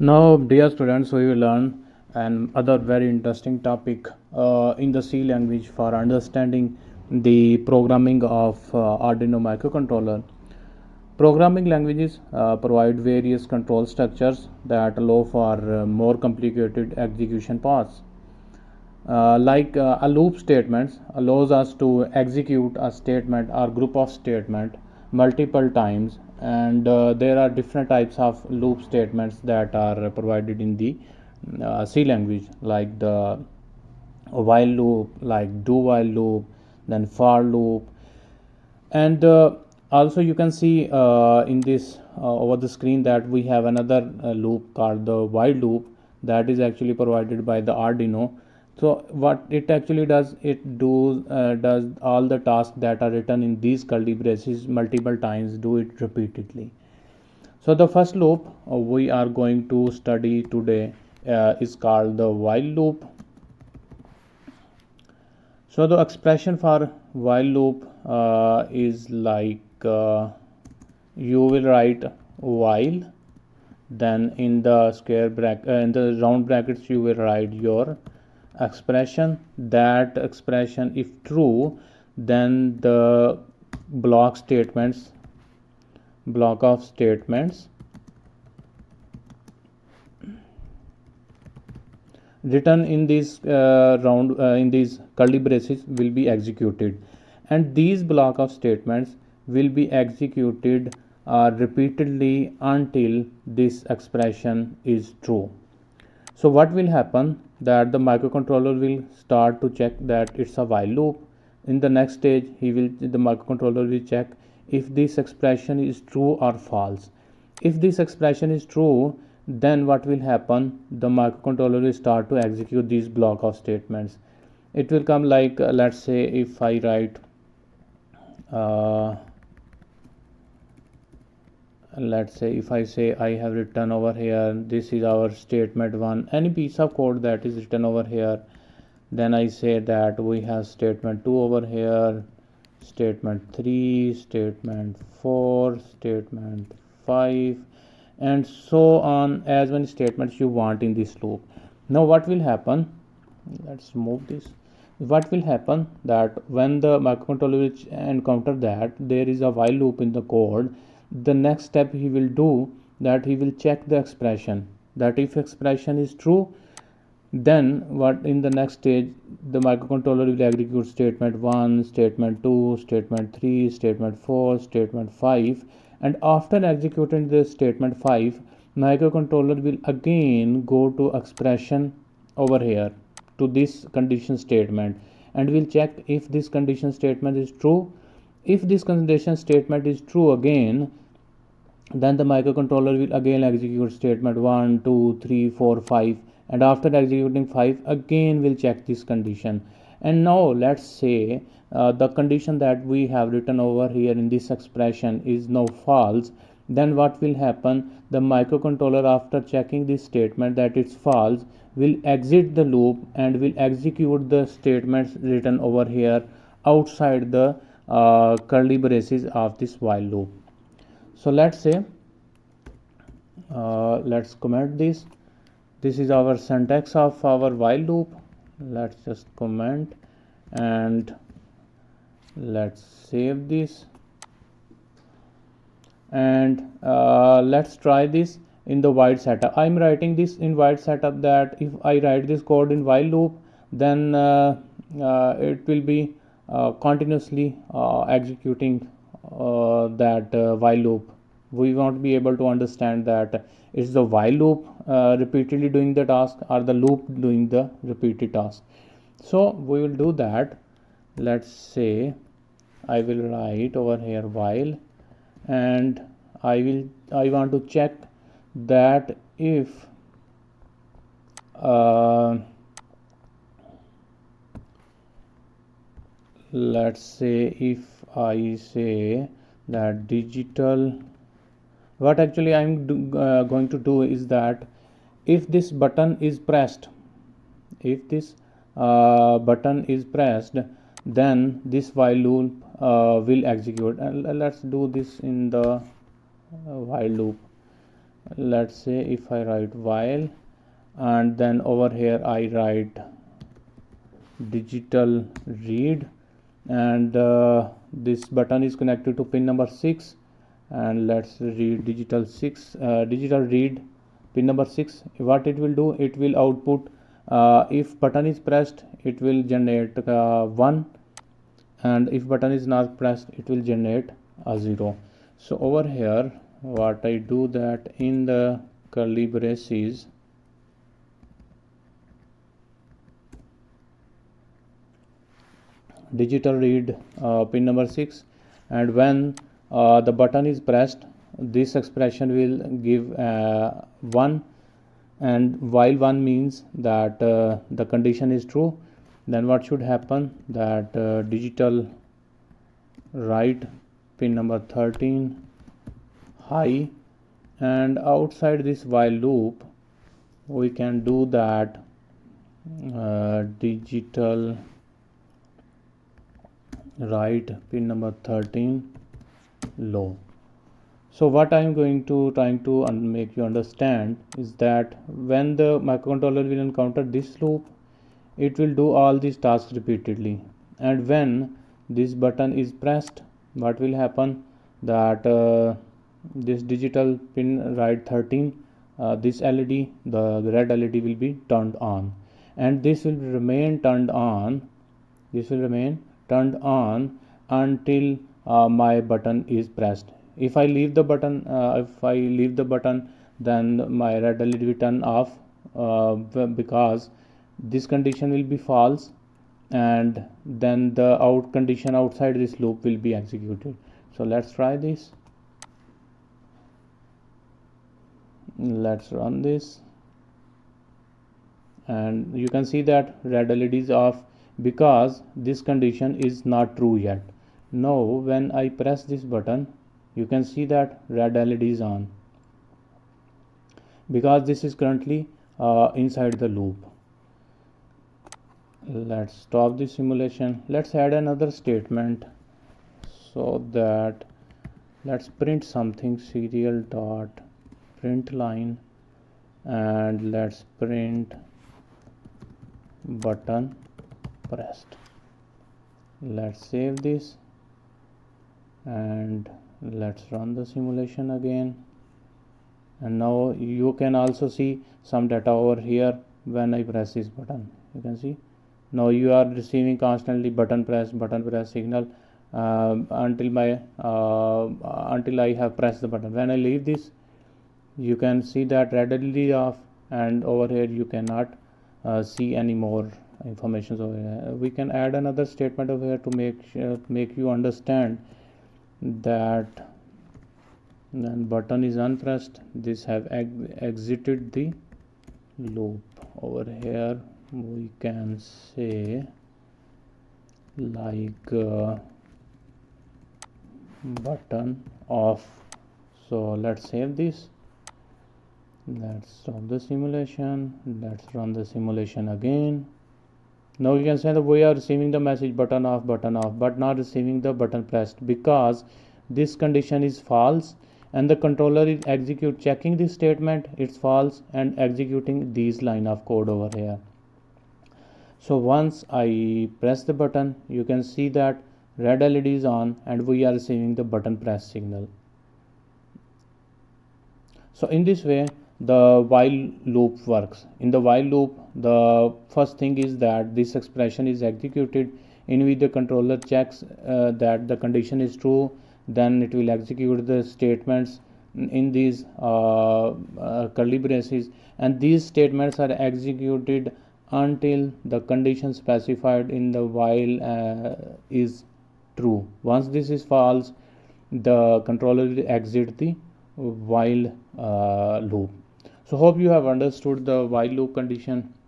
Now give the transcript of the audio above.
Now, dear students, we will learn another very interesting topic in the C language for understanding the programming of Arduino microcontroller. Programming languages provide various control structures that allow for more complicated execution paths. A loop statements allows us to execute a statement or group of statement multiple times, and there are different types of loop statements that are provided in the C language, like the while loop, like do while loop, then for loop. And also you can see in this over the screen that we have another loop called the while loop that is actually provided by the Arduino. So what it actually does, it does all the tasks that are written in these curly braces multiple times, do it repeatedly. So the first loop we are going to study today is called the while loop. So the expression for while loop is like you will write while, then in the square bracket, in the round brackets, you will write your expression. That expression, if true, then the block of statements written in these in these curly braces will be executed, and these block of statements will be executed repeatedly until this expression is true. So what will happen, that the microcontroller will start to check that it's a while loop. In the next stage, the microcontroller will check if this expression is true or false. If this expression is true, then what will happen, the microcontroller will start to execute these block of statements. It will come like let's say if I write let's say if I say I have written over here, this is our statement 1, any piece of code that is written over here. Then I say that we have statement 2 over here, statement 3, statement 4, statement 5, and so on, as many statements you want in this loop. Now what will happen, let's move this. What will happen, that when the microcontroller will encounter that there is a while loop in the code, the next step he will do, that he will check the expression, that if expression is true, then what in the next stage the microcontroller will execute statement 1, statement 2, statement 3, statement 4, statement 5, and after executing the statement 5, microcontroller will again go to expression over here to this condition statement, and will check if this condition statement is true. If this condition statement is true again, then the microcontroller will again execute statement 1, 2, 3, 4, 5, and after executing 5 again will check this condition. And now let's say the condition that we have written over here in this expression is now false. Then what will happen, the microcontroller, after checking this statement that it's false, will exit the loop and will execute the statements written over here outside the curly braces of this while loop. So let's say let's comment this. This is our syntax of our while loop. Let's just comment and let's save this, and let's try this in the white setup. I'm writing this in white setup, that if I write this code in while loop, then it will be continuously executing that while loop. We won't be able to understand that it's the while loop repeatedly doing the task or the loop doing the repeated task. So we will do that. Let's say I will write over here while, and I want to check that if let's say if I say that digital, what actually I'm going to do is that if this button is pressed, button is pressed, then this while loop will execute. And let's do this in the while loop. let's say if I write while, and then over here I write digital read, and this button is connected to pin number 6, and let's read digital read pin number 6. What it will do, it will output, if button is pressed it will generate 1, and if button is not pressed it will generate a 0. So over here what I do, that in the curly braces digital read pin number 6, and when the button is pressed this expression will give 1, and while 1 means that the condition is true, then what should happen, that digital write pin number 13 high, and outside this while loop we can do that digital write pin number 13 low. So what I am trying to make you understand is that when the microcontroller will encounter this loop, it will do all these tasks repeatedly, and when this button is pressed, what will happen, that this digital pin write 13, this LED, the red LED will be turned on, and this will remain turned on until my button is pressed. If I leave the button, then my red LED will turn off, because this condition will be false, and then the condition outside this loop will be executed. So let's try this. Let's run this, and you can see that red LED is off because this condition is not true yet. Now when I press this button, you can see that red LED is on because this is currently inside the loop. Let's stop the simulation. Let's add another statement, so that let's print something, serial dot print line, and let's print button pressed. Let's save this and let's run the simulation again, and now you can also see some data over here. When I press this button, you can see now you are receiving constantly button press signal until I have pressed the button. When I leave this, you can see that red LED off, and over here you cannot see any more information over here. We can add another statement over here to make you understand that when button is unpressed, this have exited the loop. Over here we can say like button off. So let's save this, let's stop the simulation, let's run the simulation again. Now you can say that we are receiving the message button off, but not receiving the button pressed, because this condition is false, and the controller is checking this statement, it's false, and executing these line of code over here. So once I press the button, you can see that red LED is on and we are receiving the button press signal. So in this way the while loop works. In the while loop, the first thing is that this expression is executed in which the controller checks that the condition is true, then it will execute the statements in these curly braces, and these statements are executed until the condition specified in the while is true. Once this is false, the controller will exit the while loop. So hope you have understood the while loop condition.